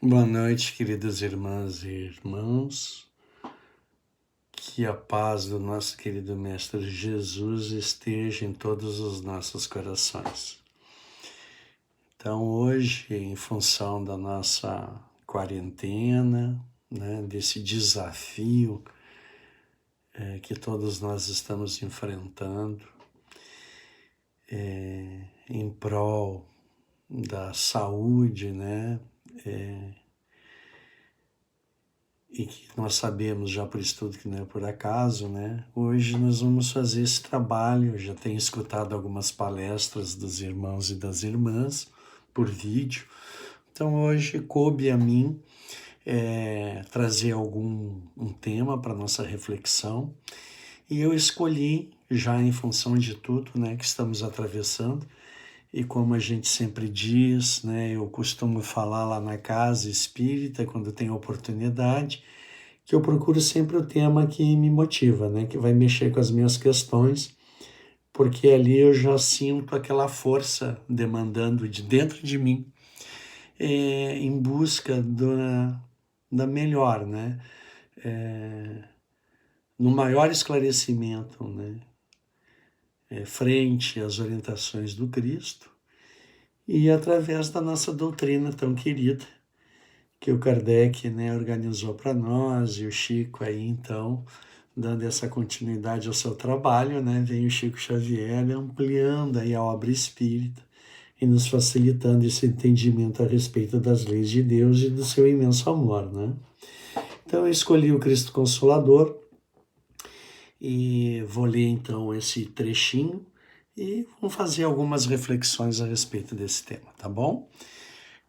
Boa noite, queridas irmãs e irmãos. Que a paz do nosso querido Mestre Jesus esteja em todos os nossos corações. Então, hoje, em função da nossa quarentena, desse desafio que todos nós estamos enfrentando, em prol da saúde, e que nós sabemos já por estudo que não é por acaso, Hoje nós vamos fazer esse trabalho. Eu já tenho escutado algumas palestras dos irmãos e das irmãs por vídeo. Então hoje coube a mim trazer um tema para nossa reflexão, e eu escolhi, já em função de tudo que estamos atravessando, e como a gente sempre diz, eu costumo falar lá na casa espírita, quando tem oportunidade, que eu procuro sempre o tema que me motiva, que vai mexer com as minhas questões, porque ali eu já sinto aquela força demandando de dentro de mim, em busca da melhor, no maior esclarecimento, frente às orientações do Cristo, e através da nossa doutrina tão querida, que o Kardec organizou para nós, e o Chico aí, então, dando essa continuidade ao seu trabalho, vem o Chico Xavier ampliando aí a obra espírita e nos facilitando esse entendimento a respeito das leis de Deus e do seu imenso amor, Então eu escolhi o Cristo Consolador e vou ler então esse trechinho e vamos fazer algumas reflexões a respeito desse tema, tá bom?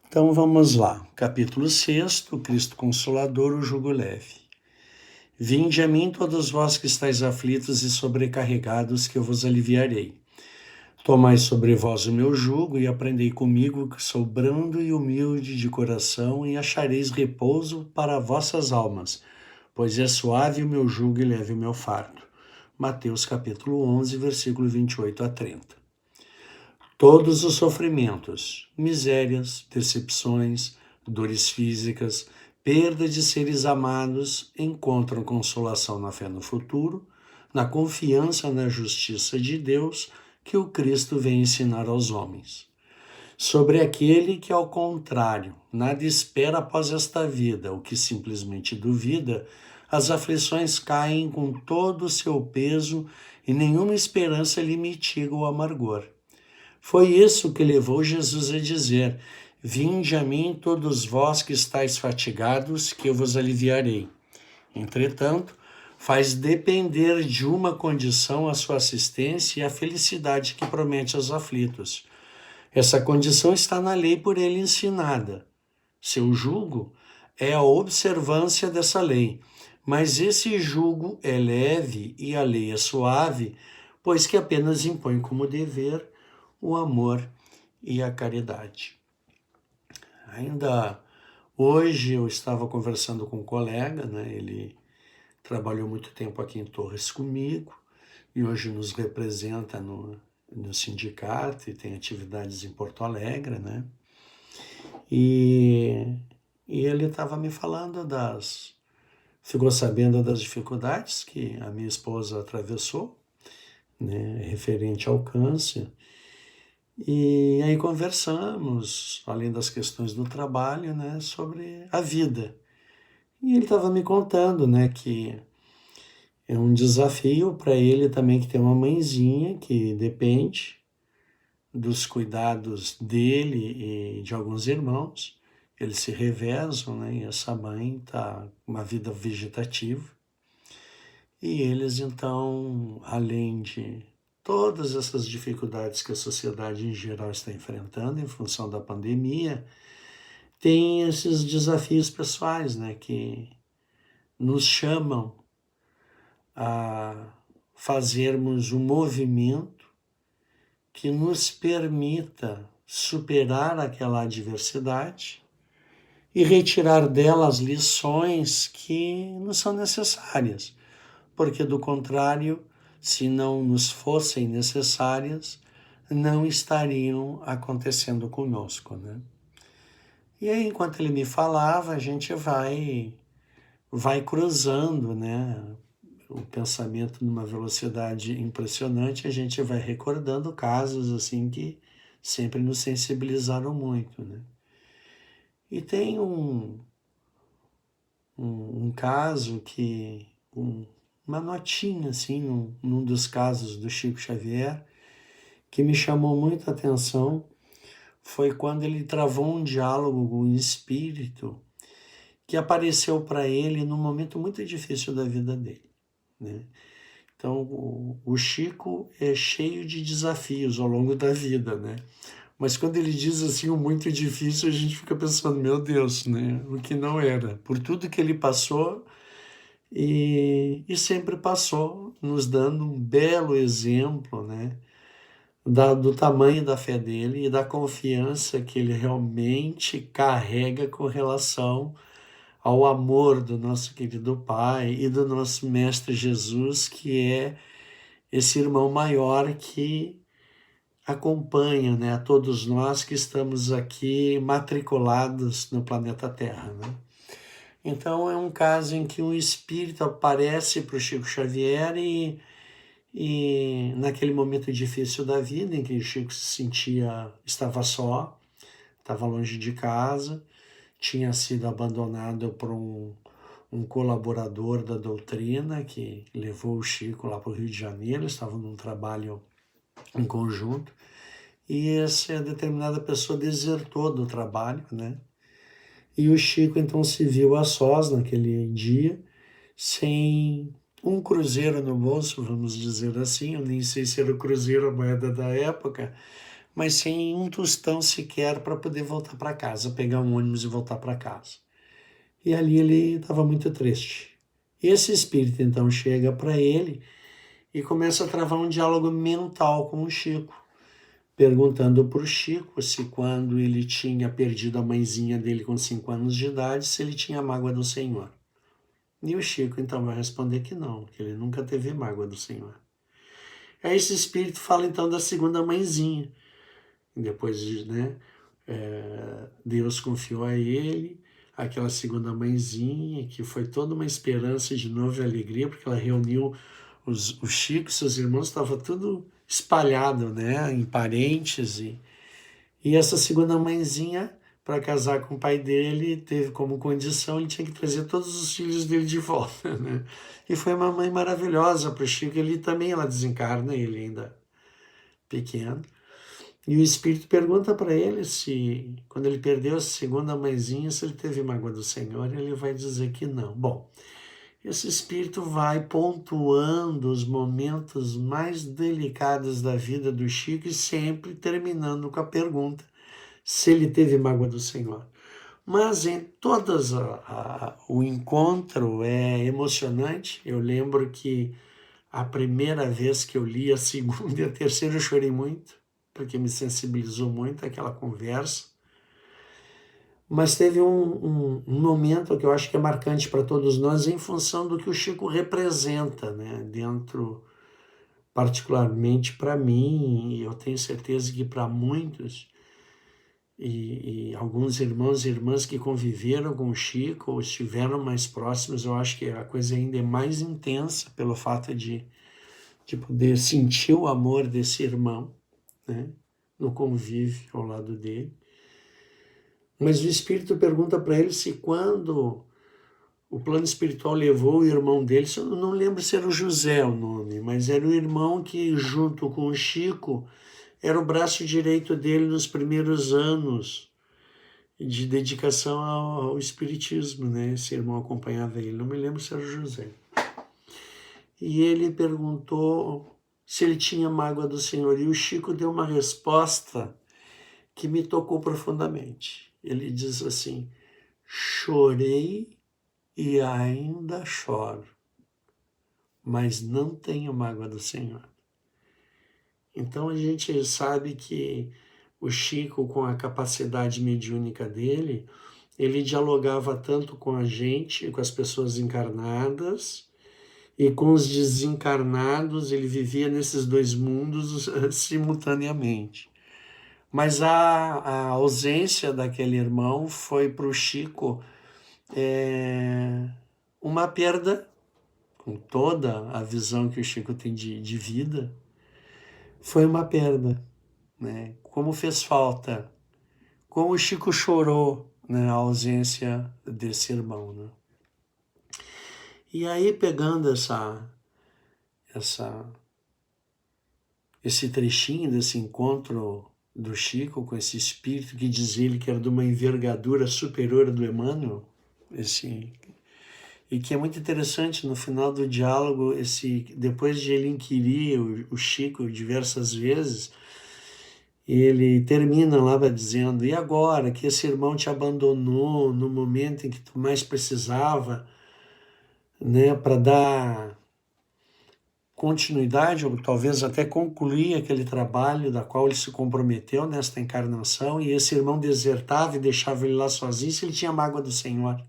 Então vamos lá, capítulo 6, Cristo Consolador, o jugo leve. Vinde a mim todos vós que estáis aflitos e sobrecarregados, que eu vos aliviarei. Tomai sobre vós o meu jugo e aprendei comigo, que sou brando e humilde de coração, e achareis repouso para vossas almas, pois é suave o meu jugo e leve o meu fardo. Mateus capítulo 11, versículo 28 a 30. Todos os sofrimentos, misérias, decepções, dores físicas, perda de seres amados, encontram consolação na fé no futuro, na confiança na justiça de Deus que o Cristo vem ensinar aos homens. Sobre aquele que, ao contrário, nada espera após esta vida, o que simplesmente duvida, as aflições caem com todo o seu peso e nenhuma esperança lhe mitiga o amargor. Foi isso que levou Jesus a dizer: vinde a mim todos vós que estáis fatigados, que eu vos aliviarei. Entretanto, faz depender de uma condição a sua assistência e a felicidade que promete aos aflitos. Essa condição está na lei por ele ensinada. Seu jugo é a observância dessa lei, mas esse jugo é leve e a lei é suave, pois que apenas impõe como dever o amor e a caridade. Ainda hoje eu estava conversando com um colega, ele trabalhou muito tempo aqui em Torres comigo e hoje nos representa no sindicato e tem atividades em Porto Alegre, E ele estava me falando ficou sabendo das dificuldades que a minha esposa atravessou, referente ao câncer. E aí conversamos, além das questões do trabalho, sobre a vida. E ele estava me contando, que é um desafio para ele também, que tem uma mãezinha que depende dos cuidados dele e de alguns irmãos. Eles se revezam, e essa mãe está com uma vida vegetativa. E eles, então, além de todas essas dificuldades que a sociedade em geral está enfrentando em função da pandemia, tem esses desafios pessoais, que nos chamam a fazermos um movimento que nos permita superar aquela adversidade e retirar dela as lições que nos são necessárias, porque do contrário, se não nos fossem necessárias, não estariam acontecendo conosco, E aí, enquanto ele me falava, a gente vai cruzando, né, o pensamento numa velocidade impressionante, a gente vai recordando casos assim que sempre nos sensibilizaram muito, né? E tem um caso que, uma notinha assim, num dos casos do Chico Xavier, que me chamou muita atenção, foi quando ele travou um diálogo com o espírito que apareceu para ele num momento muito difícil da vida dele, né? Então, o Chico é cheio de desafios ao longo da vida, né? Mas quando ele diz assim o muito difícil, a gente fica pensando, meu Deus, né? O que não era. Por tudo que ele passou e sempre passou, nos dando um belo exemplo, né? Do tamanho da fé dele e da confiança que ele realmente carrega com relação ao amor do nosso querido Pai e do nosso Mestre Jesus, que é esse irmão maior que acompanha, né, a todos nós que estamos aqui matriculados no planeta Terra, né? Então é um caso em que um espírito aparece para o Chico Xavier e naquele momento difícil da vida em que o Chico se sentia, estava só, estava longe de casa, tinha sido abandonado por um colaborador da doutrina que levou o Chico lá para o Rio de Janeiro, estavam num trabalho em conjunto, e essa determinada pessoa desertou do trabalho, né? E o Chico então se viu a sós naquele dia, sem um cruzeiro no bolso, vamos dizer assim, eu nem sei se era o cruzeiro a moeda da época, mas sem um tostão sequer para poder voltar para casa, pegar um ônibus e voltar para casa. E ali ele estava muito triste. Esse espírito então chega para ele e começa a travar um diálogo mental com o Chico, perguntando para o Chico se quando ele tinha perdido a mãezinha dele com 5 anos de idade, se ele tinha mágoa do Senhor. E o Chico então vai responder que não, que ele nunca teve mágoa do Senhor. Aí esse espírito fala então da segunda mãezinha. Depois, né, Deus confiou a ele aquela segunda mãezinha, que foi toda uma esperança de novo e alegria, porque ela reuniu o Chico e seus irmãos, estava tudo espalhado, né, em parentes, e essa segunda mãezinha, para casar com o pai dele, teve como condição, ele tinha que trazer todos os filhos dele de volta, né? E foi uma mãe maravilhosa para o Chico, ele também, ela desencarna, ele ainda pequeno, e o espírito pergunta para ele se, quando ele perdeu a segunda mãezinha, se ele teve mágoa do Senhor, e ele vai dizer que não. Bom, esse espírito vai pontuando os momentos mais delicados da vida do Chico e sempre terminando com a pergunta se ele teve mágoa do Senhor. Mas em todas o encontro é emocionante. Eu lembro que a primeira vez que eu li, a segunda e a terceira eu chorei muito, porque me sensibilizou muito aquela conversa. Mas teve um momento que eu acho que é marcante para todos nós em função do que o Chico representa, né? Dentro, particularmente para mim, e eu tenho certeza que para muitos, e alguns irmãos e irmãs que conviveram com o Chico ou estiveram mais próximos, eu acho que a coisa ainda é mais intensa pelo fato de poder sentir o amor desse irmão, né? No convívio ao lado dele. Mas o Espírito pergunta para ele se quando o plano espiritual levou o irmão dele, eu não lembro se era o José o nome, mas era o irmão que, junto com o Chico, era o braço direito dele nos primeiros anos de dedicação ao espiritismo, né? Esse irmão acompanhava ele, não me lembro se era o José. E ele perguntou se ele tinha mágoa do Senhor, e o Chico deu uma resposta que me tocou profundamente. Ele diz assim: chorei e ainda choro, mas não tenho mágoa do Senhor. Então a gente sabe que o Chico, com a capacidade mediúnica dele, ele dialogava tanto com a gente, com as pessoas encarnadas, e com os desencarnados, ele vivia nesses dois mundos simultaneamente. Mas a ausência daquele irmão foi para o Chico uma perda, com toda a visão que o Chico tem de vida, foi uma perda, né? Como fez falta, como o Chico chorou, né, a ausência desse irmão, né? E aí, pegando esse trechinho desse encontro do Chico com esse espírito que diz ele que era de uma envergadura superior do Emmanuel, e que é muito interessante no final do diálogo, depois de ele inquirir o Chico diversas vezes, ele termina lá dizendo: e agora que esse irmão te abandonou no momento em que tu mais precisava, né, para dar continuidade ou talvez até concluir aquele trabalho da qual ele se comprometeu nesta encarnação, e esse irmão desertava e deixava ele lá sozinho se ele tinha mágoa do Senhor.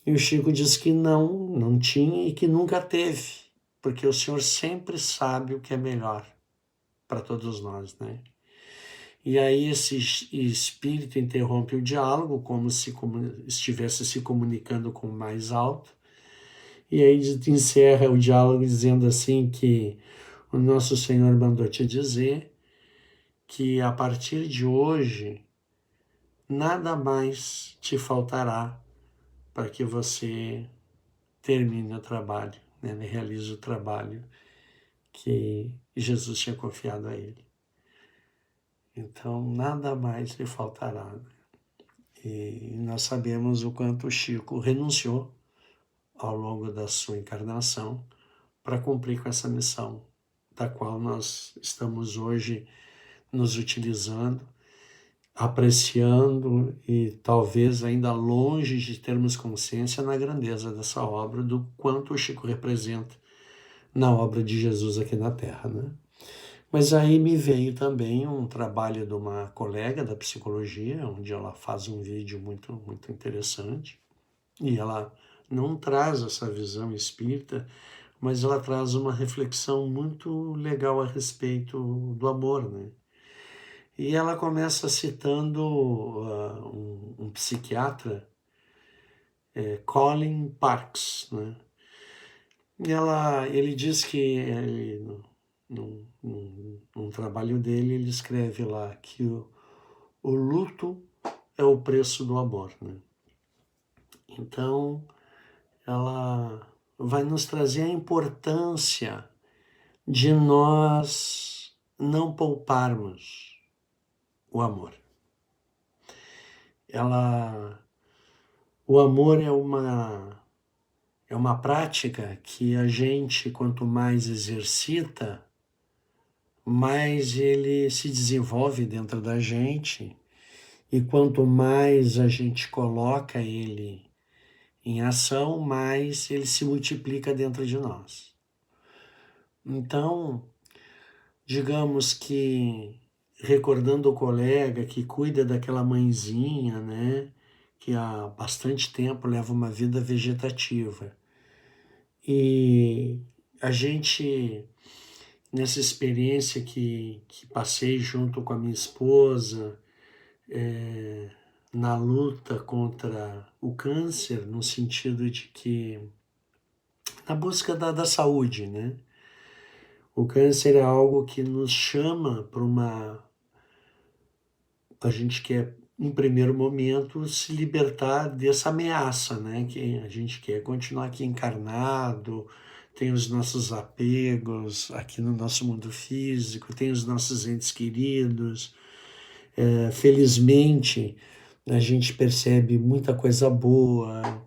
E o Chico diz que não tinha e que nunca teve, porque o Senhor sempre sabe o que é melhor para todos nós, né? E aí esse espírito interrompe o diálogo como se estivesse se comunicando com o mais alto, e aí encerra o diálogo dizendo assim que o nosso Senhor mandou te dizer que a partir de hoje nada mais te faltará para que você termine o trabalho, né? Realize o trabalho que Jesus tinha confiado a ele. Então, nada mais lhe faltará. Né? E nós sabemos o quanto o Chico renunciou ao longo da sua encarnação para cumprir com essa missão, da qual nós estamos hoje nos utilizando, apreciando e talvez ainda longe de termos consciência na grandeza dessa obra, do quanto o Chico representa na obra de Jesus aqui na Terra, né? Mas aí me veio também um trabalho de uma colega da psicologia, onde ela faz um vídeo muito, muito interessante, e ela não traz essa visão espírita, mas ela traz uma reflexão muito legal a respeito do amor, né? E ela começa citando um psiquiatra, Colin Parks, né? E ele diz que num trabalho dele, ele escreve lá que o luto é o preço do amor, né? Então, ela vai nos trazer a importância de nós não pouparmos o amor. O amor é uma prática que a gente, quanto mais exercita, mais ele se desenvolve dentro da gente, e quanto mais a gente coloca ele em ação, mais ele se multiplica dentro de nós. Então, digamos que, recordando o colega que cuida daquela mãezinha, né, que há bastante tempo leva uma vida vegetativa, e a gente, nessa experiência que passei junto com a minha esposa, na luta contra o câncer, no sentido de que, na busca da saúde, né? O câncer é algo que nos chama para a gente quer, em primeiro momento, se libertar dessa ameaça, né? Que a gente quer continuar aqui encarnado, tem os nossos apegos aqui no nosso mundo físico, tem os nossos entes queridos. Felizmente, a gente percebe muita coisa boa,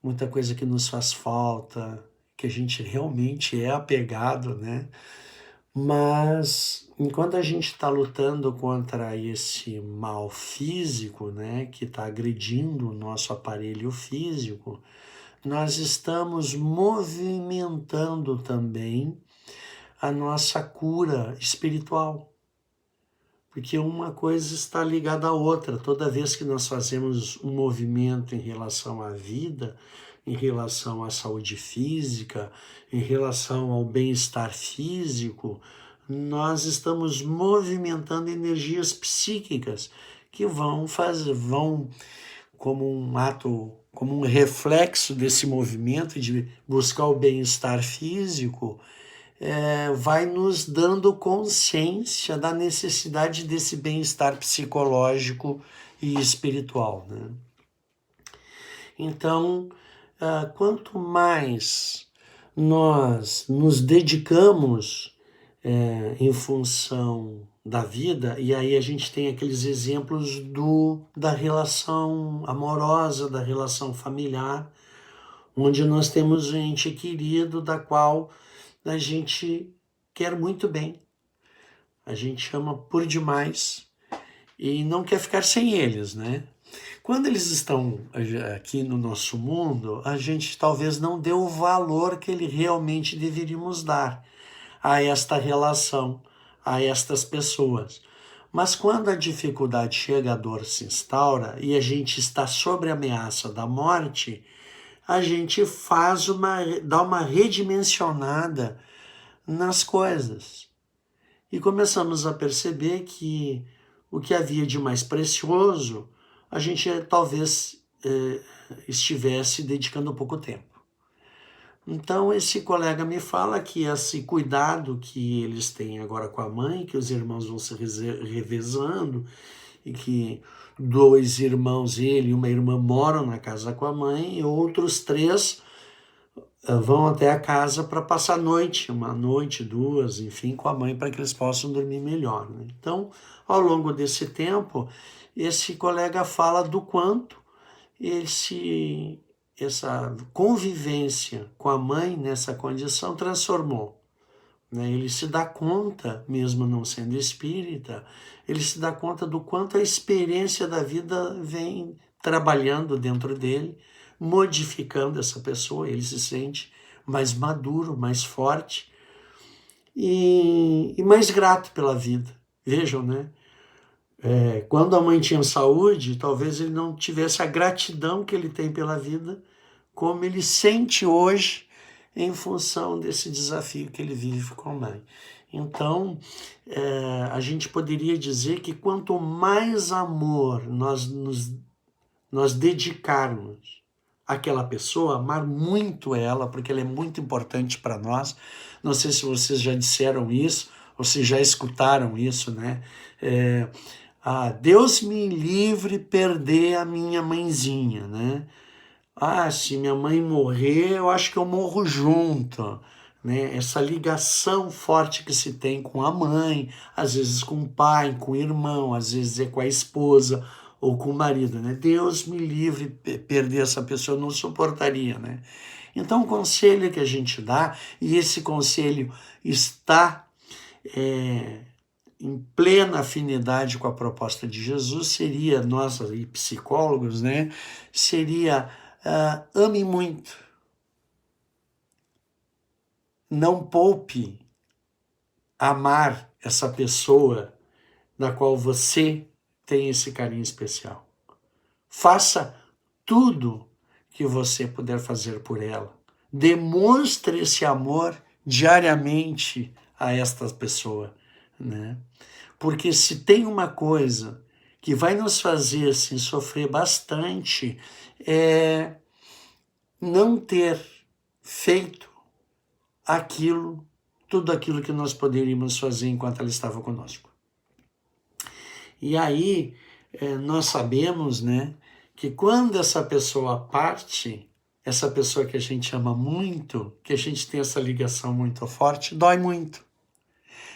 muita coisa que nos faz falta, que a gente realmente é apegado, né? Mas enquanto a gente está lutando contra esse mal físico, né, que está agredindo o nosso aparelho físico, nós estamos movimentando também a nossa cura espiritual. Porque uma coisa está ligada à outra. Toda vez que nós fazemos um movimento em relação à vida, em relação à saúde física, em relação ao bem-estar físico, nós estamos movimentando energias psíquicas que vão como um ato, como um reflexo desse movimento de buscar o bem-estar físico, vai nos dando consciência da necessidade desse bem-estar psicológico e espiritual, né? Então, quanto mais nós nos dedicamos em função da vida, e aí a gente tem aqueles exemplos da relação amorosa, da relação familiar, onde nós temos um ente querido da qual a gente quer muito bem, a gente ama por demais e não quer ficar sem eles, né? Quando eles estão aqui no nosso mundo, a gente talvez não dê o valor que ele realmente deveríamos dar a esta relação, a estas pessoas. Mas quando a dificuldade chega, a dor se instaura e a gente está sob a ameaça da morte, a gente dá uma redimensionada nas coisas. E começamos a perceber que o que havia de mais precioso, a gente talvez estivesse dedicando pouco tempo. Então esse colega me fala que esse cuidado que eles têm agora com a mãe, que os irmãos vão se revezando, e que 2 irmãos, ele e uma irmã, moram na casa com a mãe, e outros 3 vão até a casa para passar a noite, 1 noite, 2, enfim, com a mãe, para que eles possam dormir melhor, né? Então, ao longo desse tempo, esse colega fala do quanto essa convivência com a mãe nessa condição transformou, né? Ele se dá conta, mesmo não sendo espírita, ele se dá conta do quanto a experiência da vida vem trabalhando dentro dele, modificando essa pessoa. Ele se sente mais maduro, mais forte e mais grato pela vida. Vejam, né? Quando a mãe tinha saúde, talvez ele não tivesse a gratidão que ele tem pela vida, como ele sente hoje em função desse desafio que ele vive com a mãe. Então, a gente poderia dizer que quanto mais amor nós dedicarmos àquela pessoa, amar muito ela, porque ela é muito importante para nós. Não sei se vocês já disseram isso, ou se já escutaram isso, né? Deus me livre perder a minha mãezinha, né? Se minha mãe morrer, eu acho que eu morro junto, né? Essa ligação forte que se tem com a mãe, às vezes com o pai, com o irmão, às vezes é com a esposa ou com o marido, né? Deus me livre perder essa pessoa, eu não suportaria, né? Então o conselho que a gente dá, e esse conselho está em plena afinidade com a proposta de Jesus, seria, nós aí psicólogos, né? Seria ame muito, não poupe amar essa pessoa da qual você tem esse carinho especial. Faça tudo que você puder fazer por ela. Demonstre esse amor diariamente a esta pessoa, né? Porque se tem uma coisa que vai nos fazer assim, sofrer bastante, é não ter feito tudo aquilo que nós poderíamos fazer enquanto ela estava conosco. E aí nós sabemos, né, que quando essa pessoa parte, essa pessoa que a gente ama muito, que a gente tem essa ligação muito forte, dói muito.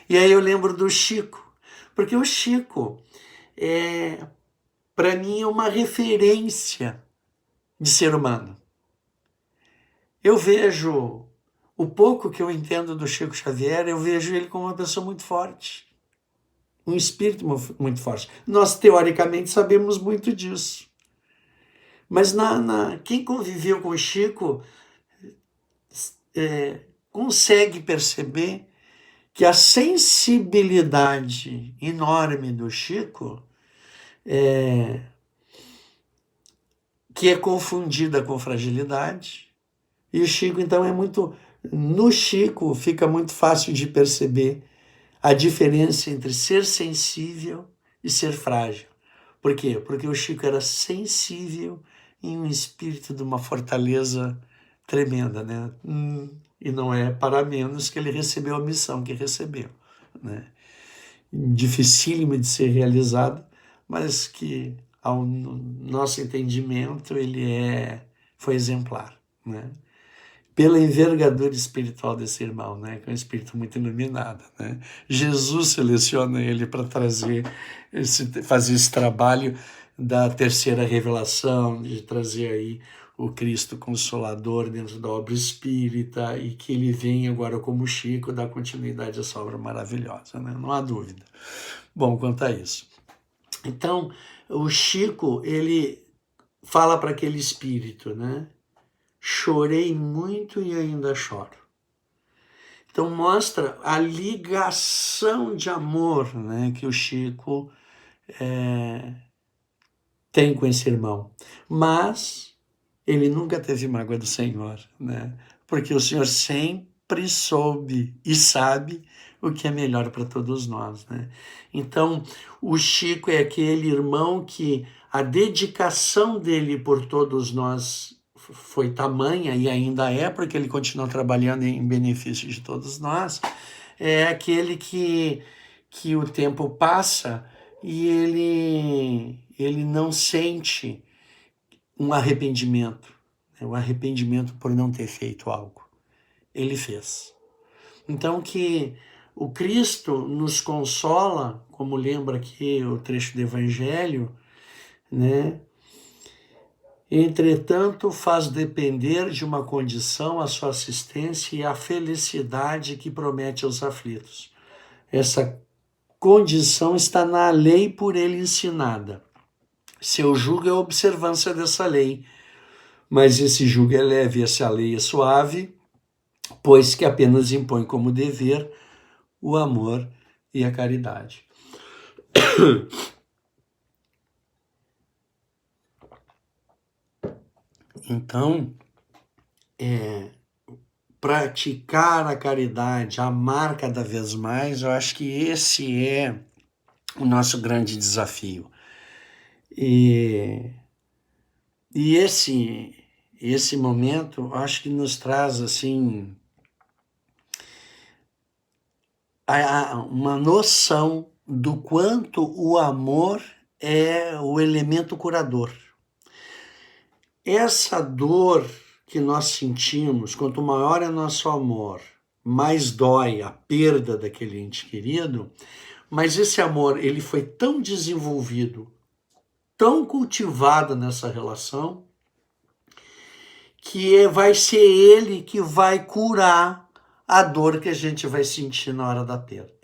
E aí eu lembro do Chico, porque o Chico para mim é uma referência de ser humano. Eu vejo o pouco que eu entendo do Chico Xavier, eu vejo ele como uma pessoa muito forte, um espírito muito forte. Nós, teoricamente, sabemos muito disso. Mas quem conviveu com o Chico consegue perceber que a sensibilidade enorme do Chico que é confundida com fragilidade. E o Chico, então, no Chico fica muito fácil de perceber a diferença entre ser sensível e ser frágil. Por quê? Porque o Chico era sensível em um espírito de uma fortaleza tremenda, né? E não é para menos que ele recebeu a missão que recebeu, né? Dificílimo de ser realizado, mas que ao nosso entendimento ele foi exemplar, né? Pela envergadura espiritual desse irmão, né? Que é um espírito muito iluminado, né? Jesus seleciona ele para fazer esse trabalho da terceira revelação, de trazer aí o Cristo Consolador dentro da obra espírita, e que ele vem agora como Chico dar continuidade a essa obra maravilhosa, né? Não há dúvida. Bom, quanto a isso. Então, o Chico, ele fala para aquele espírito, né? Chorei muito e ainda choro. Então mostra a ligação de amor, né, que o Chico tem com esse irmão. Mas ele nunca teve mágoa do Senhor, né? Porque o Senhor sempre soube e sabe o que é melhor para todos nós, né? Então, o Chico é aquele irmão que a dedicação dele por todos nós foi tamanha, e ainda é, porque ele continua trabalhando em benefício de todos nós. É aquele que o tempo passa e ele não sente um arrependimento, né? Um arrependimento por não ter feito algo. Ele fez. Então que o Cristo nos consola, como lembra aqui o trecho do Evangelho, né? Entretanto, faz depender de uma condição a sua assistência e a felicidade que promete aos aflitos. Essa condição está na lei por ele ensinada. Seu jugo é a observância dessa lei, mas esse jugo é leve e essa lei é suave, pois que apenas impõe como dever o amor e a caridade. Então, praticar a caridade, amar cada vez mais, eu acho que esse é o nosso grande desafio. E esse momento, acho que nos traz assim uma noção do quanto o amor é o elemento curador. Essa dor que nós sentimos, quanto maior é nosso amor, mais dói a perda daquele ente querido, mas esse amor ele foi tão desenvolvido, tão cultivado nessa relação, que vai ser ele que vai curar a dor que a gente vai sentir na hora da perda.